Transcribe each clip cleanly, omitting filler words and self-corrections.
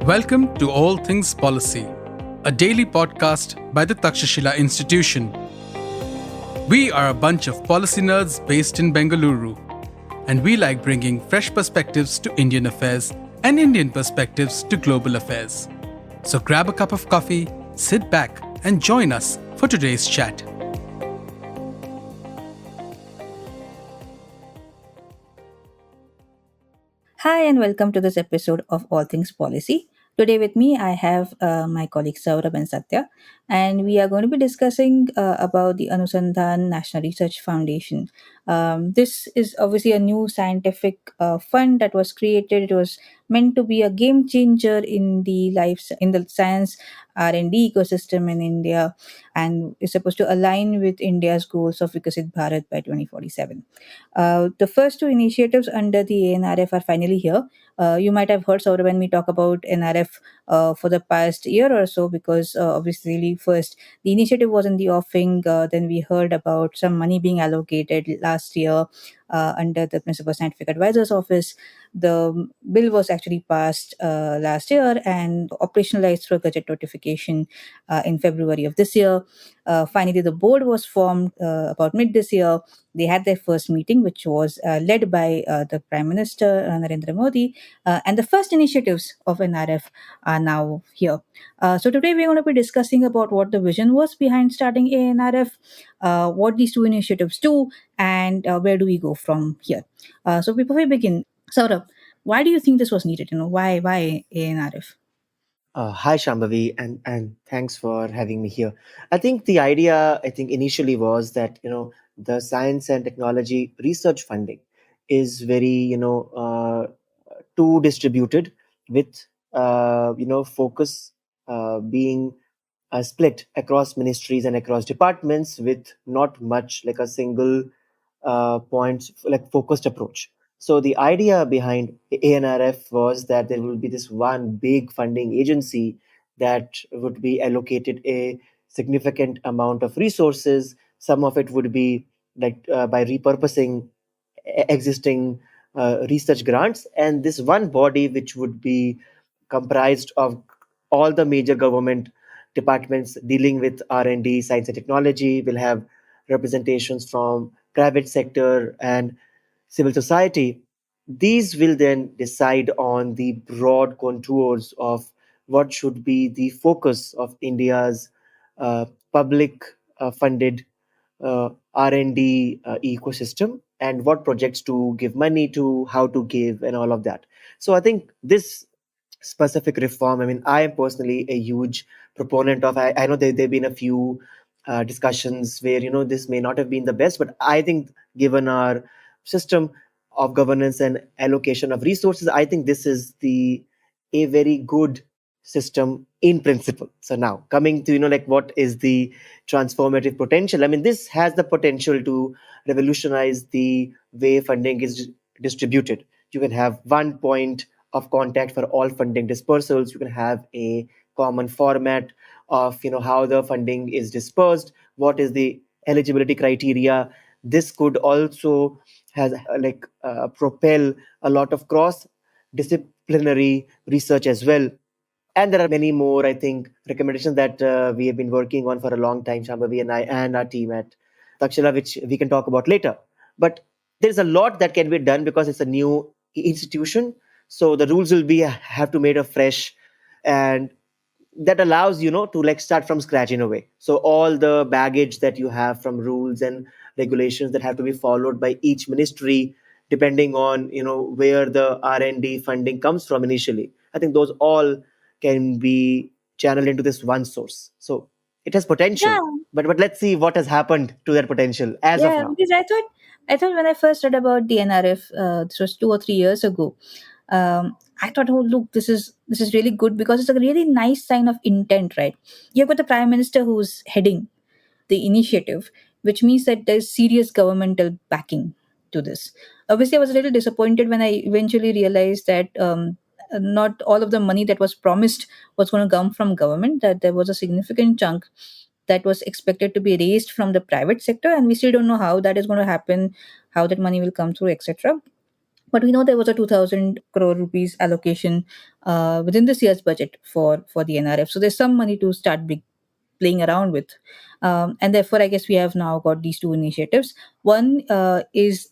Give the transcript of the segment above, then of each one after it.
Welcome to All Things Policy, a daily podcast by the Takshashila Institution. We are a bunch of policy nerds based in Bengaluru, and we like bringing fresh perspectives to Indian affairs and Indian perspectives to global affairs. So grab a cup of coffee, sit back, and join us for today's chat. Hi, and welcome to this episode of All Things Policy. Today, with me, I have my colleagues Saurabh and Satya, and we are going to be discussing about the Anusandhan National Research Foundation. This is obviously a new scientific fund that was created. It was meant to be a game changer in the science R&D ecosystem in India, and is supposed to align with India's goals of Vikasit Bharat by 2047. The first two initiatives under the ANRF are finally here. You might have heard Saurabh when we talk about NRF for the past year or so, because obviously, first the initiative was in the offing. Then we heard about some money being allocated last year under the Principal Scientific Advisor's Office. The bill was actually passed last year and operationalized through a gadget notification in February of this year. Finally, the board was formed about mid this year. They had their first meeting, which was led by the Prime Minister Narendra Modi, and the first initiatives of NRF are now here. So today we're going to be discussing about what the vision was behind starting ANRF, what these two initiatives do, and where do we go from here. So before we begin, Saurabh, why do you think this was needed? Why ANRF? Hi Shambhavi, and thanks for having me here. I think initially was that the science and technology research funding is very too distributed, with focus being split across ministries and across departments, with not much like a single points like focused approach. So the idea behind ANRF was that there will be this one big funding agency that would be allocated a significant amount of resources. Some of it would be by repurposing existing research grants, and this one body which would be comprised of all the major government departments dealing with R&D, science and technology, will have representations from private sector and civil society. These will then decide on the broad contours of what should be the focus of India's public funded R&D ecosystem, and what projects to give money to, how to give, and all of that. So I think this specific reform, I mean, I am personally a huge proponent of. I know there have been a few discussions where this may not have been the best, but I think given our system of governance and allocation of resources, I think this is the a very good system in principle. So now coming to what is the transformative potential. I mean, this has the potential to revolutionize the way funding is distributed. You can have one point of contact for all funding dispersals. You can have a common format of how the funding is dispersed, what is the eligibility criteria. This could also has propel a lot of cross disciplinary research as well. And there are many more, I think, recommendations that we have been working on for a long time, Shambhavi and I and our team at Takshila, which we can talk about later. But there's a lot that can be done because it's a new institution. So the rules will be have to made afresh, and that allows to start from scratch in a way. So all the baggage that you have from rules and regulations that have to be followed by each ministry, depending on where the R&D funding comes from initially, I think those all can be channeled into this one source. So it has potential, Yeah, but let's see what has happened to that potential as of yeah. now. Because I thought when I first read about the NRF, this was 2 or 3 years ago. I thought, oh look, this is really good because it's a really nice sign of intent, right? You've got the Prime Minister who's heading the initiative, which means that there's serious governmental backing to this. Obviously, I was a little disappointed when I eventually realized that not all of the money that was promised was going to come from government, that there was a significant chunk that was expected to be raised from the private sector, and we still don't know how that is going to happen, how that money will come through, etc. But we know there was a 2,000 crore rupees allocation within this year's budget for the NRF. So there's some money to start playing around with. And therefore, I guess we have now got these two initiatives. One is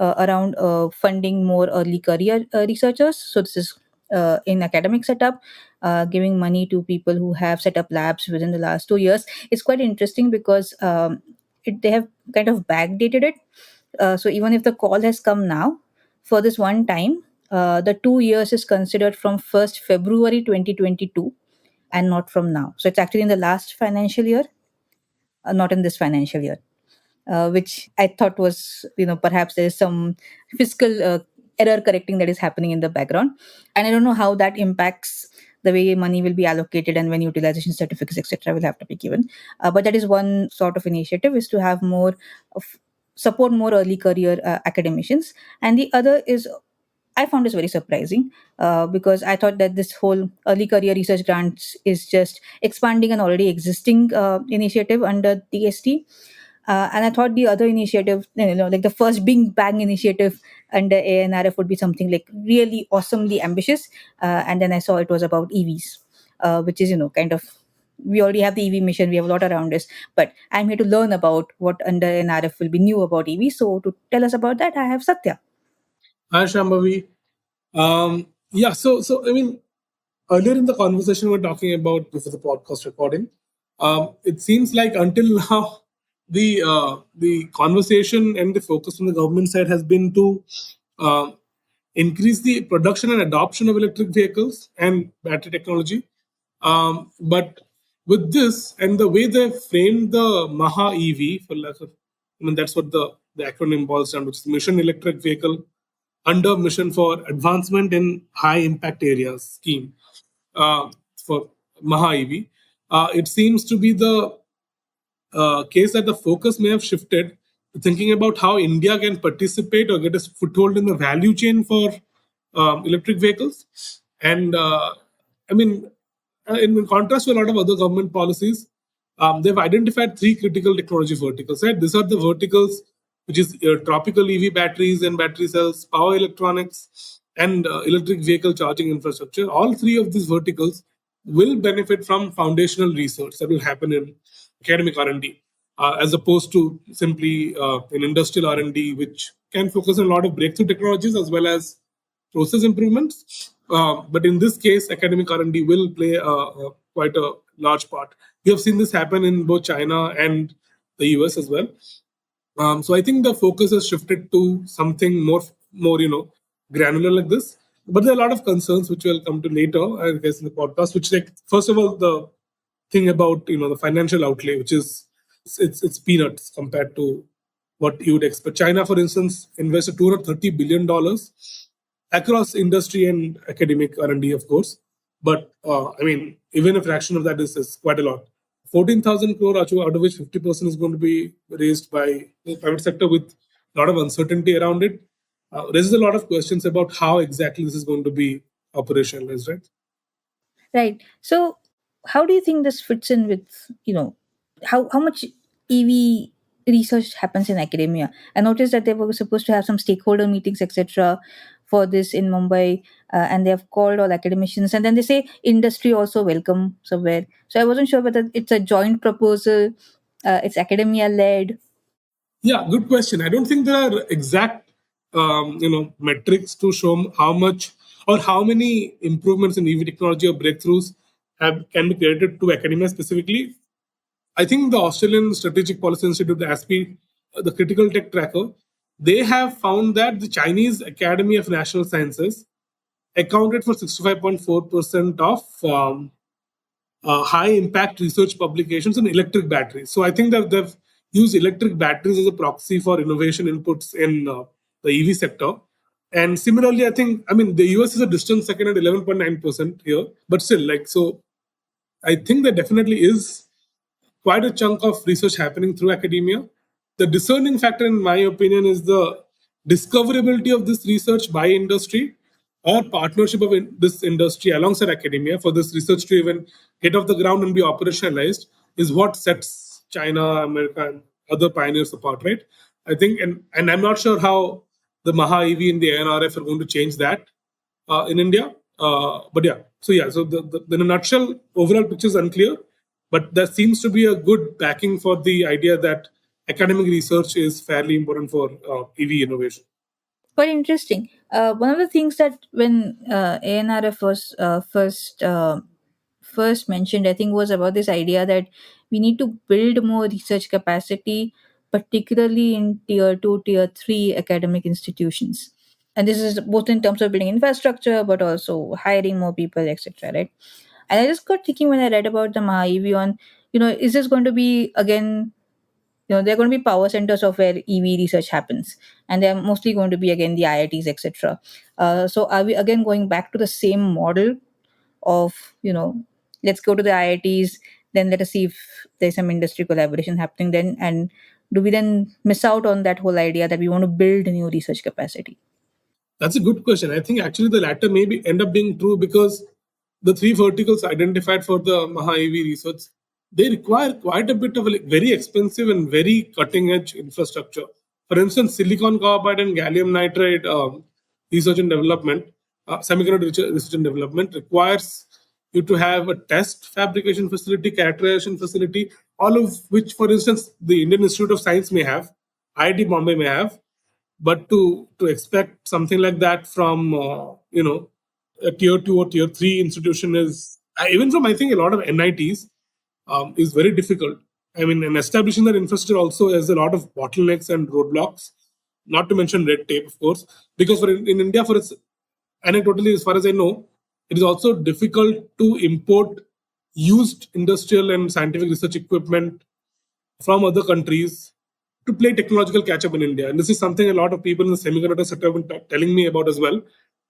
around funding more early career researchers. So this is in academic setup, giving money to people who have set up labs within the last 2 years. It's quite interesting because they have kind of backdated it. So even if the call has come now, for this one time, the 2 years is considered from 1st February 2022 and not from now. So it's actually in the last financial year, not in this financial year, which I thought was, perhaps there is some fiscal error correcting that is happening in the background. And I don't know how that impacts the way money will be allocated and when utilization certificates, etc., will have to be given. But that is one sort of initiative, is to have more of support more early career academicians. And the other is, I found this very surprising because I thought that this whole early career research grants is just expanding an already existing initiative under TST. And I thought the other initiative, like the first big bang initiative under ANRF would be something like really awesomely ambitious. And then I saw it was about EVs, which is, kind of, we already have the EV mission, we have a lot around us, but I'm here to learn about what under NRF will be new about EV. So to tell us about that, I have Satya. Hi, Shambhavi. Yeah, so I mean, earlier in the conversation we were talking about before the podcast recording. It seems like until now, the conversation and the focus from the government side has been to uh, increase the production and adoption of electric vehicles and battery technology. But with this and the way they framed the Maha EV, for lack of, I mean, that's what the acronym boils down, which is Mission Electric Vehicle under Mission for Advancement in High Impact Areas scheme for Maha EV. It seems to be the case that the focus may have shifted to thinking about how India can participate or get a foothold in the value chain for electric vehicles. And I mean, in contrast to a lot of other government policies, they've identified three critical technology verticals. Right, these are the verticals which is tropical EV batteries and battery cells, power electronics, and electric vehicle charging infrastructure. All three of these verticals will benefit from foundational research that will happen in academic R&D, as opposed to simply in industrial R&D, which can focus on a lot of breakthrough technologies as well as process improvements. But in this case, academic R&D will play quite a large part. We have seen this happen in both China and the US as well. So I think the focus has shifted to something more granular like this. But there are a lot of concerns which we'll come to later, I guess, in the podcast. Which, like, first of all, the thing about the financial outlay, which is it's peanuts compared to what you would expect. China, for instance, invested $230 billion across industry and academic R&D, of course. But I mean, even a fraction of that is quite a lot. 14,000 crore, out of which 50% is going to be raised by the private sector with a lot of uncertainty around it. Raises a lot of questions about how exactly this is going to be operationalized, right? Right. So, how do you think this fits in with, how much EV research happens in academia? I noticed that they were supposed to have some stakeholder meetings, etc., for this in Mumbai, and they have called all academicians, and then they say industry also welcome somewhere. So, I wasn't sure whether it's a joint proposal, it's academia led. Yeah, good question. I don't think there are exact, metrics to show how much or how many improvements in EV technology or breakthroughs can be credited to academia specifically. I think the Australian Strategic Policy Institute, the ASPI, the Critical Tech Tracker, they have found that the Chinese Academy of National Sciences accounted for 65.4% of high impact research publications in electric batteries. So I think that they've used electric batteries as a proxy for innovation inputs in the EV sector. And similarly, I mean, the US is a distant second at 11.9% here, but still, like, so I think there definitely is quite a chunk of research happening through academia. The discerning factor, in my opinion, is the discoverability of this research by industry or partnership of this industry alongside academia for this research to even get off the ground and be operationalized is what sets China, America, and other pioneers apart, right? I think, and I'm not sure how the Maha EV and the ANRF are going to change that in India. But yeah, so in a nutshell, overall picture is unclear, but there seems to be a good backing for the idea that academic research is fairly important for EV innovation. Quite interesting. One of the things that when ANRF was first mentioned, I think, was about this idea that we need to build more research capacity, particularly in tier two, tier three academic institutions. And this is both in terms of building infrastructure, but also hiring more people, etc. Right? And I just got thinking when I read about the Maha on, is this going to be again, they're going to be power centers of where EV research happens, and they're mostly going to be again the IITs, etc. So are we again going back to the same model of, let's go to the IITs, then let us see if there's some industry collaboration happening then, and do we then miss out on that whole idea that we want to build new research capacity? That's a good question. I think actually the latter may end up being true because the three verticals identified for the Maha EV research, they require quite a bit of very expensive and very cutting edge infrastructure. For instance, silicon carbide and gallium nitride research and development, semiconductor research and development requires you to have a test fabrication facility, characterization facility, all of which, for instance, the Indian Institute of Science may have, IIT Bombay may have, but to expect something like that from a tier two or tier three institution is even from I think a lot of NITs is very difficult. I mean, and establishing that infrastructure also has a lot of bottlenecks and roadblocks, not to mention red tape, of course, because in India, for its anecdotally, as far as I know, it is also difficult to import used industrial and scientific research equipment from other countries to play technological catch up in India. And this is something a lot of people in the semiconductor sector have been telling me about as well.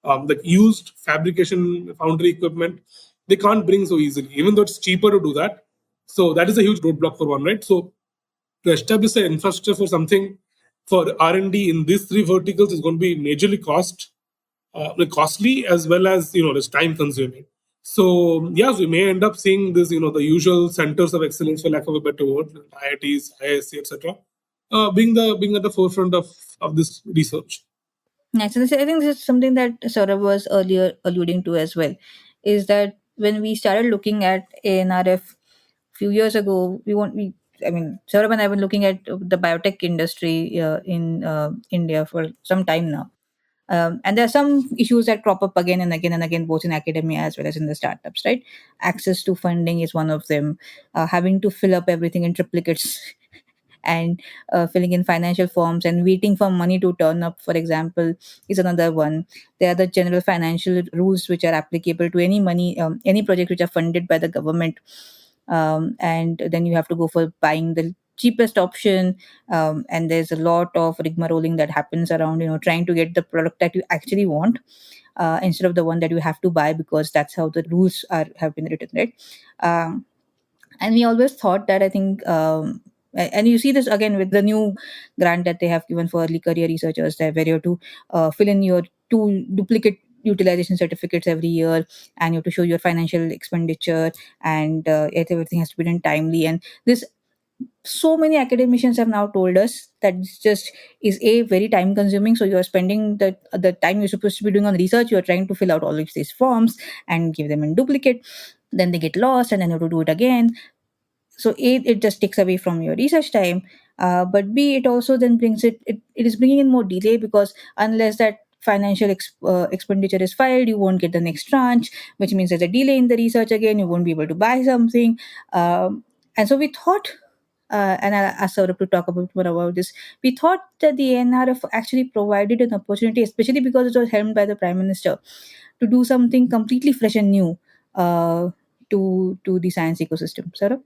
The used fabrication foundry equipment, they can't bring so easily, even though it's cheaper to do that. So that is a huge roadblock for one, right? So to establish an infrastructure for something for R&D in these three verticals is going to be majorly costly as well as it's time consuming. So yes, we may end up seeing this the usual centers of excellence, for lack of a better word, IITs, ISC, etc., being at the forefront of this research. Nice. So I think this is something that Saurabh was earlier alluding to as well, is that when we started looking at ANRF few years ago, I mean, Saurabh and I have been looking at the biotech industry in India for some time now. And there are some issues that crop up again and again and again, both in academia as well as in the startups, right? Access to funding is one of them. Having to fill up everything in triplicates and filling in financial forms and waiting for money to turn up, for example, is another one. There are the general financial rules which are applicable to any project which are funded by the government, and then you have to go for buying the cheapest option, and there's a lot of rigmaroling that happens around trying to get the product that you actually want, instead of the one that you have to buy because that's how the rules have been written, right? And we always thought that, I think, and you see this again with the new grant that they have given for early career researchers, that where you have to fill in your two duplicate utilization certificates every year, and you have to show your financial expenditure, and everything has to be done timely. And this, so many academicians have now told us that this just is a very time consuming. So you're spending the time you're supposed to be doing on research, you're trying to fill out all of these forms and give them in duplicate, then they get lost and then you have to do it again. So A, it just takes away from your research time, but B, it also then it is bringing in more delay, because unless that financial expenditure is filed, you won't get the next tranche, which means there's a delay in the research again, you won't be able to buy something. And so we thought, and I'll ask Saurabh to talk a bit more about this. We thought that the NRF actually provided an opportunity, especially because it was helmed by the Prime Minister, to do something completely fresh and new to the science ecosystem. Saurabh?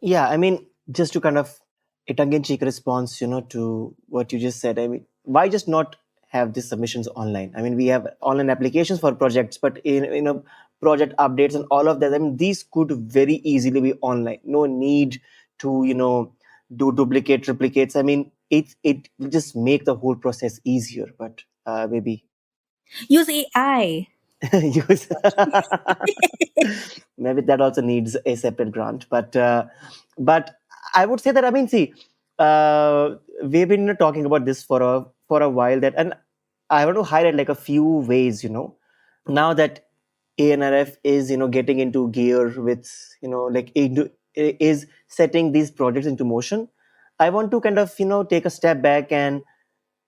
Yeah, I mean, just to kind of a tongue-in-cheek response, to what you just said. I mean, why just not have these submissions online? I mean, we have online applications for projects, but in project updates and all of that, I mean, these could very easily be online. No need to do duplicate triplicates. I mean, it will just make the whole process easier. But maybe Use AI. use maybe that also needs a separate grant, but I would say that, I mean, see, we've been talking about this for a while, that, and I want to highlight like a few ways, now that ANRF is getting into gear with like is setting these projects into motion. I want to kind of take a step back and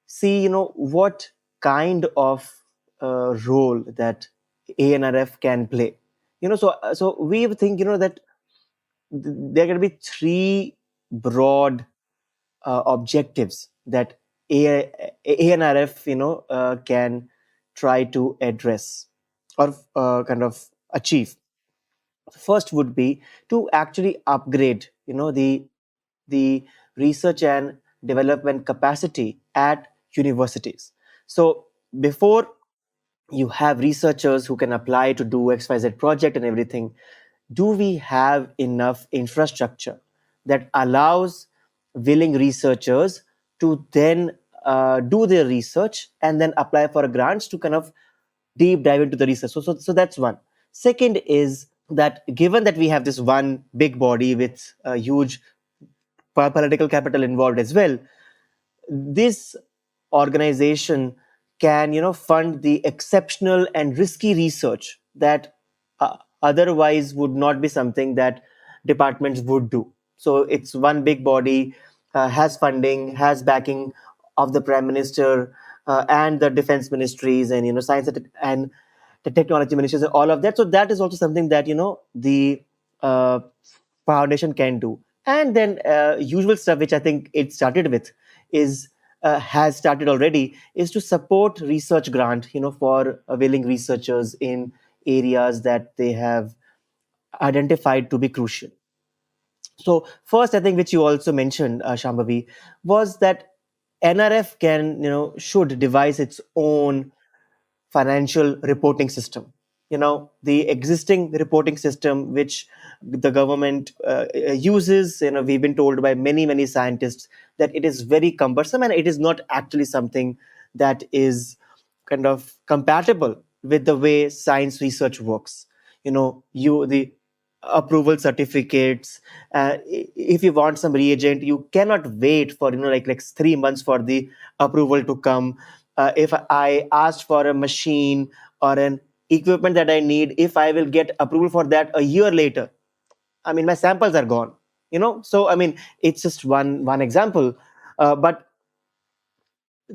see what kind of role that ANRF can play. So we think that there are going to be three broad objectives that ANRF can try to address or kind of achieve. First would be to actually upgrade the research and development capacity at universities. So before you have researchers who can apply to do XYZ project and everything, do we have enough infrastructure that allows willing researchers to then do their research and then apply for grants to kind of deep dive into the research? So that's one. Second is that given that we have this one big body with a huge political capital involved as well, this organization can fund the exceptional and risky research that otherwise would not be something that departments would do. So it's one big body, has funding, has backing of the prime minister and the defense ministries, and science and the technology ministries and all of that. So that is also something that the uh, foundation can do. And then usual stuff which I think it started with is has started already, is to support research grant for willing researchers in areas that they have identified to be crucial. So first, I think, which you also mentioned, Shambhavi, was that NRF can should devise its own financial reporting system. The existing reporting system which the government uses, we've been told by many scientists that it is very cumbersome and it is not actually something that is kind of compatible with the way science research works. You the approval certificates, if you want some reagent, you cannot wait for like 3 months for the approval to come. If I asked for a machine or an equipment that I need, if I will get approval for that a year later, I mean, my samples are gone. So I mean, it's just one example. But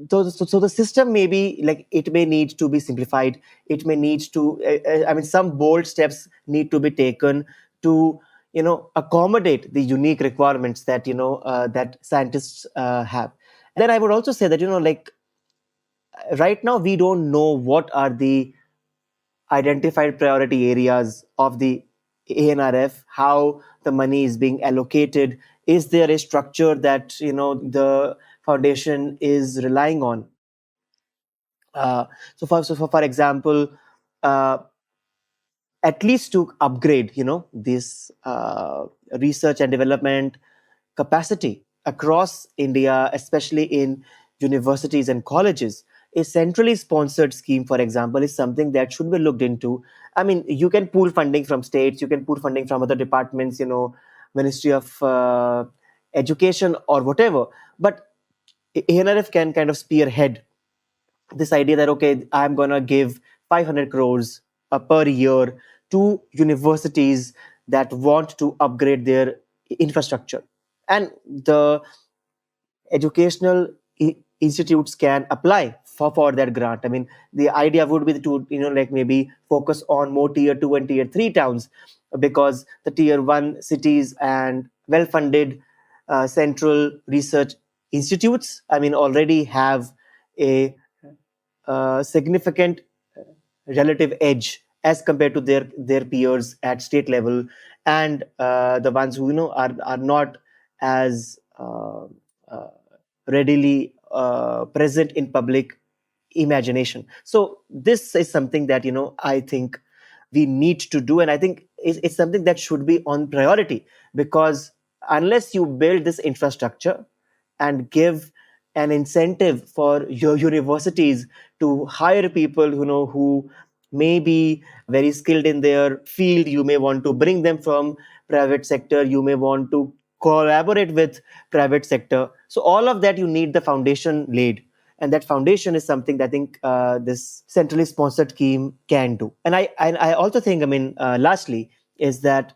so the system may be like, it may need to be simplified. It may need to I mean, some bold steps need to be taken to accommodate the unique requirements that that scientists have. And then I would also say that like right now we don't know what are the identified priority areas of the ANRF, how the money is being allocated. Is there a structure that the foundation is relying on? For example, uh, at least to upgrade this research and development capacity across India, especially in universities and colleges, a centrally sponsored scheme, for example, is something that should be looked into. I mean, you can pool funding from states, you can pool funding from other departments, Ministry of Education or whatever, but ANRF can kind of spearhead this idea that, okay, I'm going to give 500 crores per year to universities that want to upgrade their infrastructure. And the educational institutes can apply for that grant. I mean, the idea would be to like maybe focus on more tier 2 and tier 3 towns, because the tier 1 cities and well funded central research institutes, I mean, already have a significant relative edge as compared to their peers at state level, and the ones who are not as uh, readily present in public imagination. So this is something that I think we need to do, and I think it's something that should be on priority, because unless you build this infrastructure and give an incentive for your universities to hire people who may be very skilled in their field, you may want to bring them from private sector, you may want to collaborate with private sector. So all of that, you need the foundation laid. And that foundation is something that I think this centrally sponsored scheme can do. And I also think, I mean, lastly, is that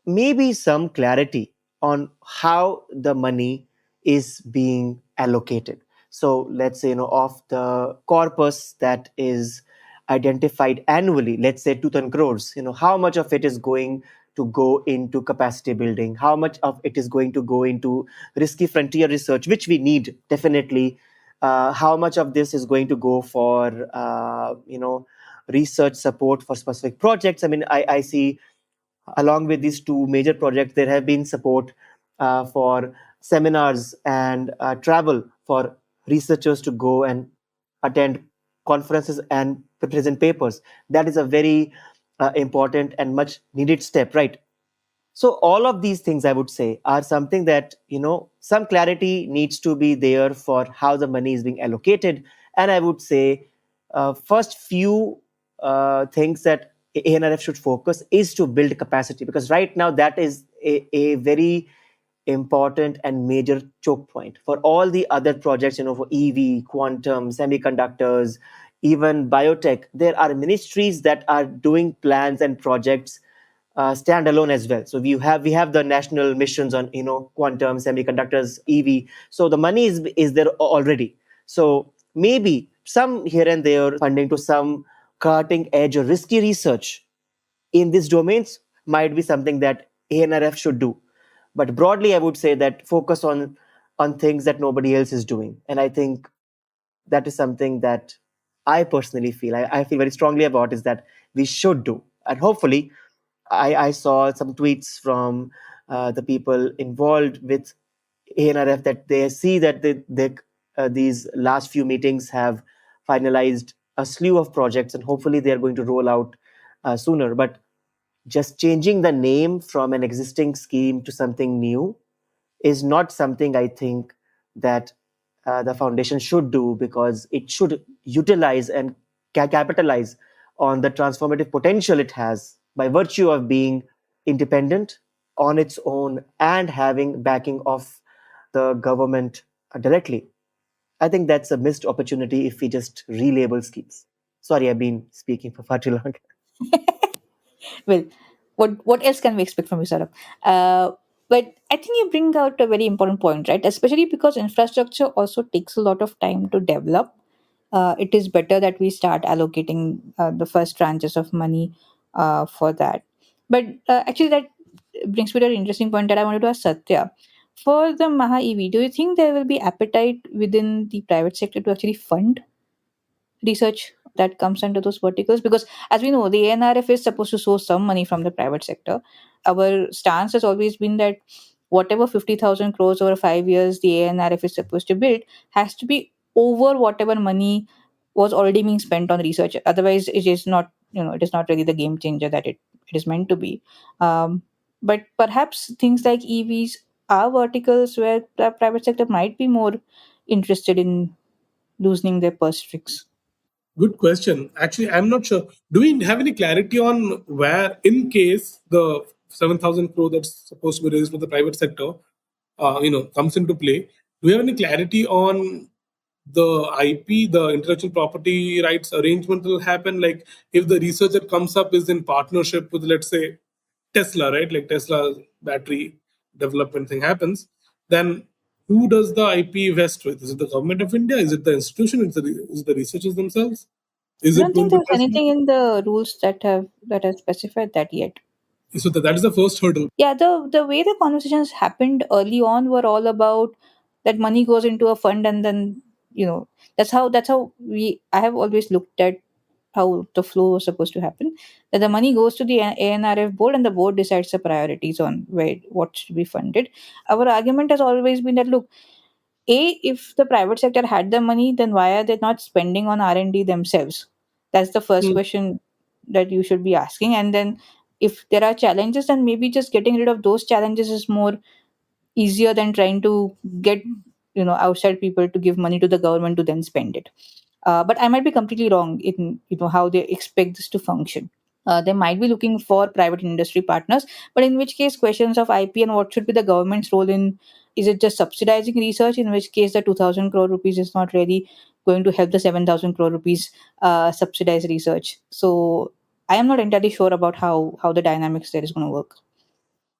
maybe some clarity on how the money is being allocated. So let's say, of the corpus that is identified annually, let's say 2,000 crores, how much of it is going to go into capacity building, how much of it is going to go into risky frontier research, which we need definitely, how much of this is going to go for research support for specific projects. I mean, I see along with these two major projects, there have been support for seminars and travel for researchers to go and attend conferences and present papers. That is a very important and much needed step, right? So all of these things, I would say, are something that, some clarity needs to be there for how the money is being allocated. And I would say first few things that ANRF should focus is to build capacity, because right now that is a very important and major choke point for all the other projects, for EV, quantum, semiconductors, even biotech. There are ministries that are doing plans and projects standalone as well. So we have the national missions on, quantum, semiconductors, EV. So the money is there already. So maybe some here and there funding to some cutting edge or risky research in these domains might be something that ANRF should do. But broadly, I would say that focus on things that nobody else is doing. And I think that is something that I personally feel, I feel very strongly about, is that we should do. And hopefully, I saw some tweets from the people involved with ANRF that they see that these last few meetings have finalized a slew of projects, and hopefully they are going to roll out sooner. But just changing the name from an existing scheme to something new is not something I think that the foundation should do, because it should utilize and capitalize on the transformative potential it has by virtue of being independent on its own and having backing of the government directly. I think that's a missed opportunity if we just relabel schemes. Sorry, I've been speaking for far too long. Well, what else can we expect from you, Saurabh? But I think you bring out a very important point, right? Especially because infrastructure also takes a lot of time to develop. It is better that we start allocating the first tranches of money for that. But actually, that brings me to an interesting point that I wanted to ask Satya. For the Maha EV, do you think there will be appetite within the private sector to actually fund research that comes under those verticals? Because as we know, the ANRF is supposed to source some money from the private sector. Our stance has always been that whatever 50,000 crores over 5 years the ANRF is supposed to build has to be over whatever money was already being spent on research. Otherwise, it is not, it is not really the game changer that it is meant to be. But perhaps things like EVs are verticals where the private sector might be more interested in loosening their purse strings. Good question. Actually, I'm not sure. Do we have any clarity on where, in case the 7,000 crore that's supposed to be raised for the private sector, comes into play? Do we have any clarity on the IP, the intellectual property rights arrangement will happen? Like, if the research that comes up is in partnership with, let's say, Tesla, right? Like Tesla battery development thing happens, then who does the IP vest with? Is it the government of India? Is it the institution? Is it the researchers themselves? Is I it don't going think to be there's Tesla? anything in the rules that have specified that yet. So that is the first hurdle. Yeah, the way the conversations happened early on were all about that money goes into a fund, and then that's how we I have always looked at how the flow was supposed to happen. That the money goes to the ANRF board, and the board decides the priorities on where what should be funded. Our argument has always been that, look, if the private sector had the money, then why are they not spending on R&D themselves? That's the first Hmm. question that you should be asking. And then if there are challenges, then maybe just getting rid of those challenges is more easier than trying to get outside people to give money to the government to then spend it. But I might be completely wrong in how they expect this to function. They might be looking for private industry partners, but in which case, questions of IP and what should be the government's role in, is it just subsidizing research? In which case, the 2,000 crore rupees is not really going to help the 7,000 crore rupees subsidize research. So I am not entirely sure about how the dynamics there is going to work.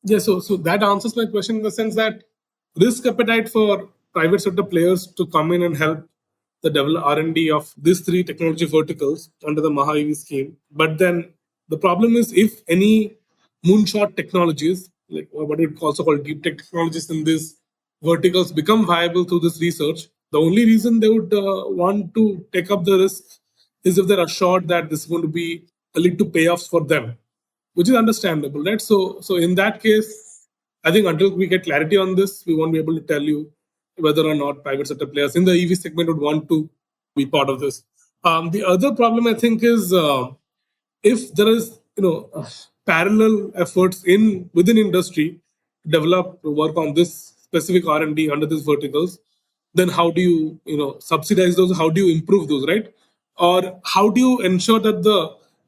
Yeah, so that answers my question in the sense that risk appetite for private sector players to come in and help the develop R&D of these three technology verticals under the Maha EV scheme. But then the problem is, if any moonshot technologies, like what we also call deep tech technologies in these verticals, become viable through this research, the only reason they would want to take up the risk is if they're assured that this is going to be lead to payoffs for them, which is understandable, right? So in that case, I think until we get clarity on this, we won't be able to tell you whether or not private sector players in the EV segment would want to be part of this. The other problem, I think, is if there is parallel efforts in within industry to develop to work on this specific R&D under these verticals, then how do you subsidize those? How do you improve those, right? Or how do you ensure that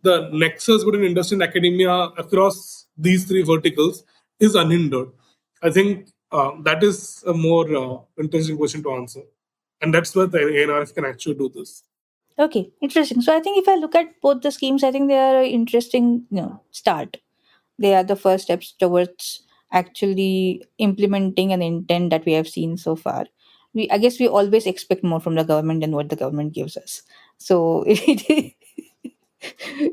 the nexus between industry and academia across these three verticals is unhindered? I think that is a more interesting question to answer, and that's where the ANRF can actually do this. Okay, interesting. So I think if I look at both the schemes, I think they are an interesting, start. They are the first steps towards actually implementing an intent that we have seen so far. I guess we always expect more from the government than what the government gives us. So it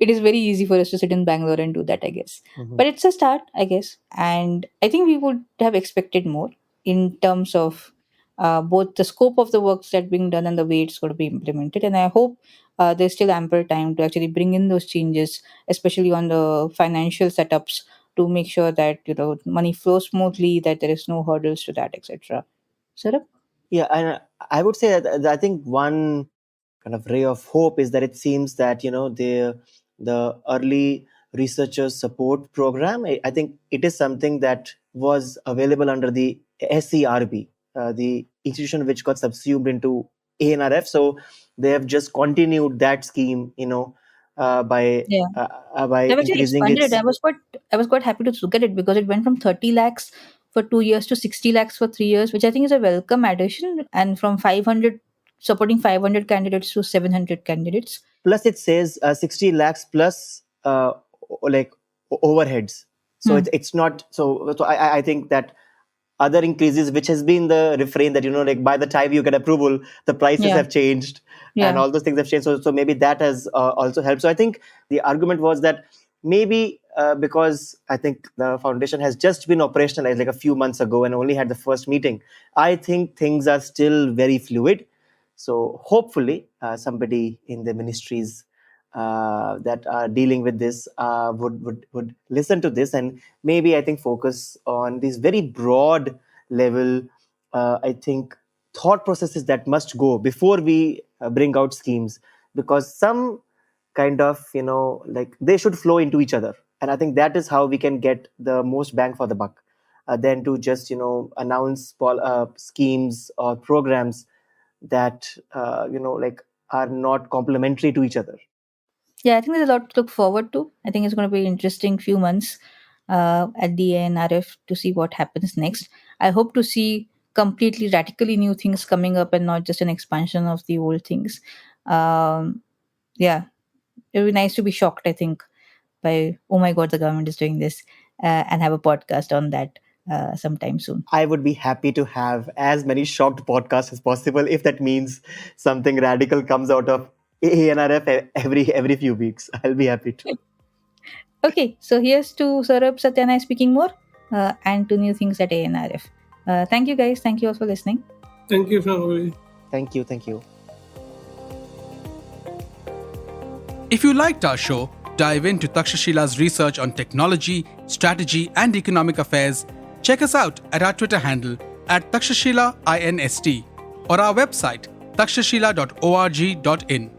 is very easy for us to sit in Bangalore and do that, I guess. Mhm. But it's a start, I guess. And I think we would have expected more in terms of both the scope of the works that being done and the way it's going to be implemented. And I hope there's still ample time to actually bring in those changes, especially on the financial setups, to make sure that money flows smoothly, that there is no hurdles to that, etc. Saurabh? Yeah, and I would say that I think one kind of ray of hope is that it seems that the early researchers support program. I think it is something that was available under the SERB, the institution which got subsumed into ANRF. So they have just continued that scheme, Yeah. by They've actually increasing expanded it. its. I was quite happy to look at it because it went from 30 lakhs for 2 years to 60 lakhs for 3 years, which I think is a welcome addition, and from 500 supporting 500 candidates to 700 candidates. Plus it says 60 lakhs plus like overheads, so Hmm. it's not so I think that other increases, which has been the refrain that like by the time you get approval the prices Yeah. have changed and Yeah. all those things have changed, so maybe that has also helped. So I think the argument was that maybe because I think the foundation has just been operationalized like a few months ago and only had the first meeting, I think things are still very fluid. So hopefully, somebody in the ministries that are dealing with this would listen to this and maybe I think focus on these very broad level. I think thought processes that must go before we bring out schemes, because some kind of like they should flow into each other, and I think that is how we can get the most bang for the buck, than to just announce schemes or programs that like are not complementary to each other. Yeah, I think there's a lot to look forward to. I think it's going to be an interesting few months at the NRF to see what happens next. I hope to see completely radically new things coming up and not just an expansion of the old things. Um, yeah, it would be nice to be shocked, I think, by, oh my God, the government is doing this, and have a podcast on that sometime soon. I would be happy to have as many shocked podcasts as possible if that means something radical comes out of ANRF every few weeks. I'll be happy to. Okay, so here's to Saurabh, Satya, and I speaking more, and to new things at ANRF. Thank you, guys. Thank you all for listening. Thank you, Shambhavi. Thank you. Thank you. If you liked our show, dive into Takshashila's research on technology, strategy, and economic affairs. Check us out at our Twitter handle at Takshashila INST or our website takshashila.org.in.